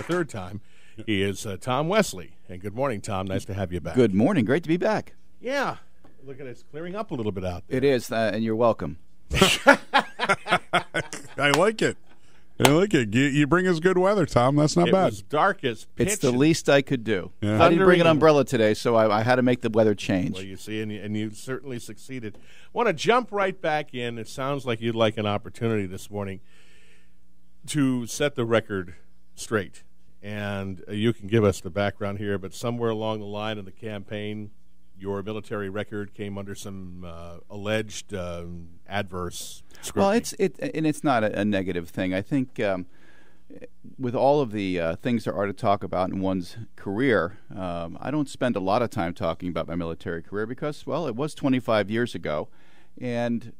third time. He is Tom Wesley. And good morning, Tom. Nice to have you back. Good morning. Great to be back. Yeah. Look at it. It's clearing up a little bit out there. It is, and you're welcome. I like it. I like it. You bring us good weather, Tom. That's not bad. It was dark as pitch. It's the least I could do. Yeah. I didn't bring an umbrella today, so I had to make the weather change. Well, you see, and you certainly succeeded. Want to jump right back in. It sounds like you'd like an opportunity this morning to set the record straight. And you can give us the background here, but somewhere along the line of the campaign, your military record came under some alleged adverse scrutiny. Well, it's not a negative thing. I think with all of the things there are to talk about in one's career, I don't spend a lot of time talking about my military career because, well, it was 25 years ago, and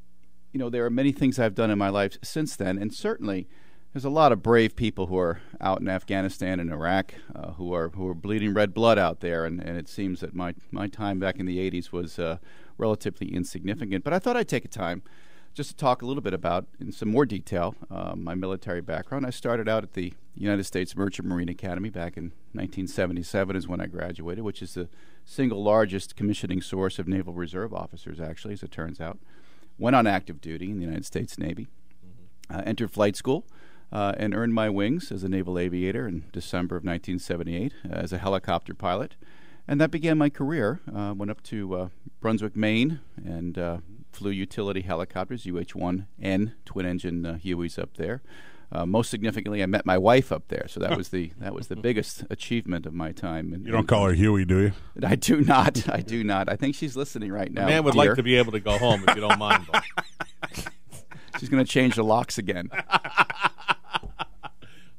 there are many things I've done in my life since then, and certainly there's a lot of brave people who are out in Afghanistan and Iraq who are bleeding red blood out there, and it seems that my time back in the 80s was relatively insignificant. But I thought I'd take a time just to talk a little bit about, in some more detail, my military background. I started out at the United States Merchant Marine Academy back in 1977 is when I graduated, which is the single largest commissioning source of Naval Reserve officers, actually, as it turns out. Went on active duty in the United States Navy, entered flight school, and earned my wings as a naval aviator in December of 1978 as a helicopter pilot. And that began my career. Went up to Brunswick, Maine, and flew utility helicopters, WHYN, twin-engine Hueys up there. Most significantly, I met my wife up there, so that was the biggest achievement of my time. You don't call her Huey, do you? I do not. I do not. I think she's listening right now. The man would dear. like to be able to go home if you don't mind. She's going to change the locks again.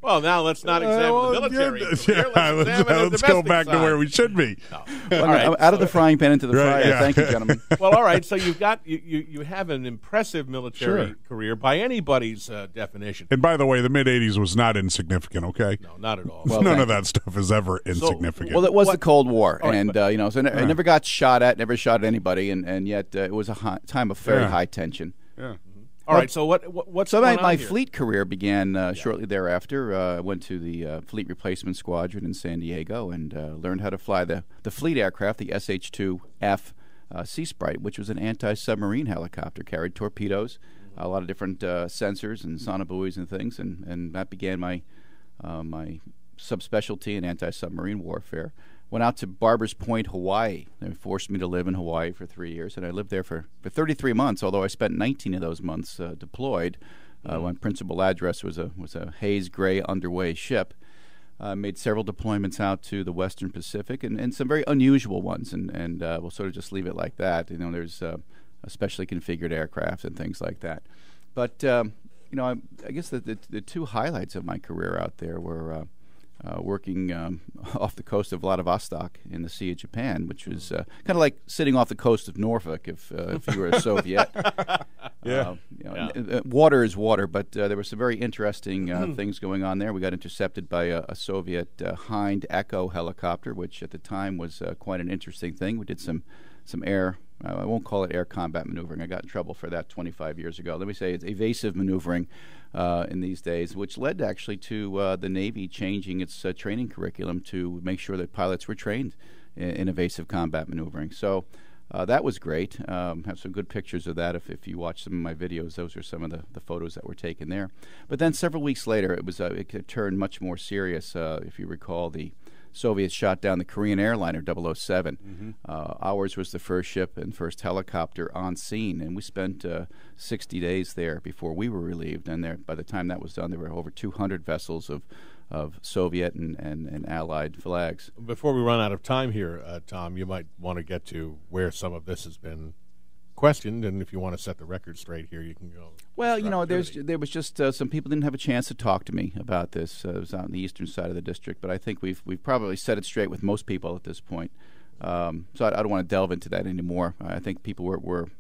Well, now let's not examine the military. Let's go back to where we should be. No. Well, right, out of the frying pan into the fryer. Yeah. Thank you, gentlemen. Well, all right. So you've got you have an impressive military career by anybody's definition. And by the way, the mid-'80s was not insignificant, okay? No, not at all. Well, none of that stuff is ever insignificant. Well, it was the Cold War, Right, and so I never got shot at, never shot at anybody, and yet it was a time of very high tension. Yeah. All right, so what's so going on my here? fleet career began shortly thereafter. I went to the Fleet Replacement Squadron in San Diego and learned how to fly the fleet aircraft, the SH-2F Sea Sprite, which was an anti-submarine helicopter, carried torpedoes, a lot of different sensors and sonobuoys and things, and that began my subspecialty in anti-submarine warfare. Went out to Barbers Point, Hawaii. They forced me to live in Hawaii for 3 years, and I lived there for 33 months, although I spent 19 of those months deployed. My principal address was a haze gray underway ship. Made several deployments out to the Western Pacific, and some very unusual ones, and we'll sort of just leave it like that. There's specially configured aircraft and things like that. But, I guess the two highlights of my career out there were working off the coast of Vladivostok in the Sea of Japan, which was kind of like sitting off the coast of Norfolk if you were a Soviet. Water is water, but there were some very interesting things going on there. We got intercepted by a Soviet Hind Echo helicopter, which at the time was quite an interesting thing. We did some air. I won't call it air combat maneuvering. I got in trouble for that 25 years ago. Let me say it's evasive maneuvering in these days, which led actually to the Navy changing its training curriculum to make sure that pilots were trained in evasive combat maneuvering. So that was great. Have some good pictures of that. If you watch some of my videos, those are some of the photos that were taken there. But then several weeks later, it turned much more serious. If you recall, the Soviets shot down the Korean airliner 007. Ours was the first ship and first helicopter on scene, and we spent 60 days there before we were relieved. And by the time that was done, there were over 200 vessels of Soviet and Allied flags. Before we run out of time here, Tom, you might want to get to where some of this has been questioned, and if you want to set the record straight here, you can go. Well, there was just some people didn't have a chance to talk to me about this. It was out on the eastern side of the district, but I think we've probably set it straight with most people at this point. So I don't want to delve into that anymore. I think people were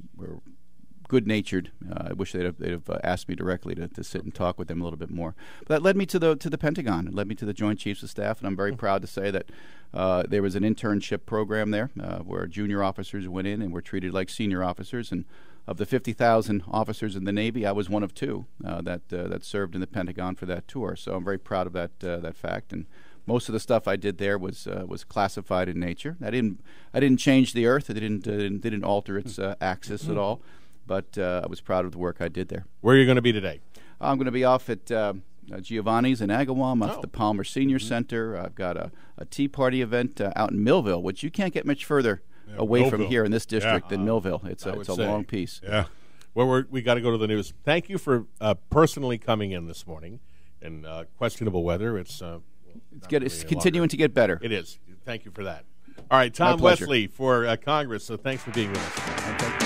good-natured. I wish they'd have asked me directly to sit and talk with them a little bit more. But that led me to the Pentagon. It led me to the Joint Chiefs of Staff, and I'm very proud to say that there was an internship program there where junior officers went in and were treated like senior officers, and of the 50,000 officers in the Navy, I was one of two that served in the Pentagon for that tour. So I'm very proud of that fact. And most of the stuff I did there was classified in nature. I didn't change the Earth. I didn't alter its axis at all. But I was proud of the work I did there. Where are you going to be today? I'm going to be off at Giovanni's in Agawam, off the Palmer Senior Center. I've got a tea party event out in Millville, which you can't get much further away from here in this district than Millville. It's a long piece. Yeah. Well, we got to go to the news. Thank you for personally coming in this morning in questionable weather. It's continuing to get better. It is. Thank you for that. All right, Tom Wesley for Congress. So thanks for being with us.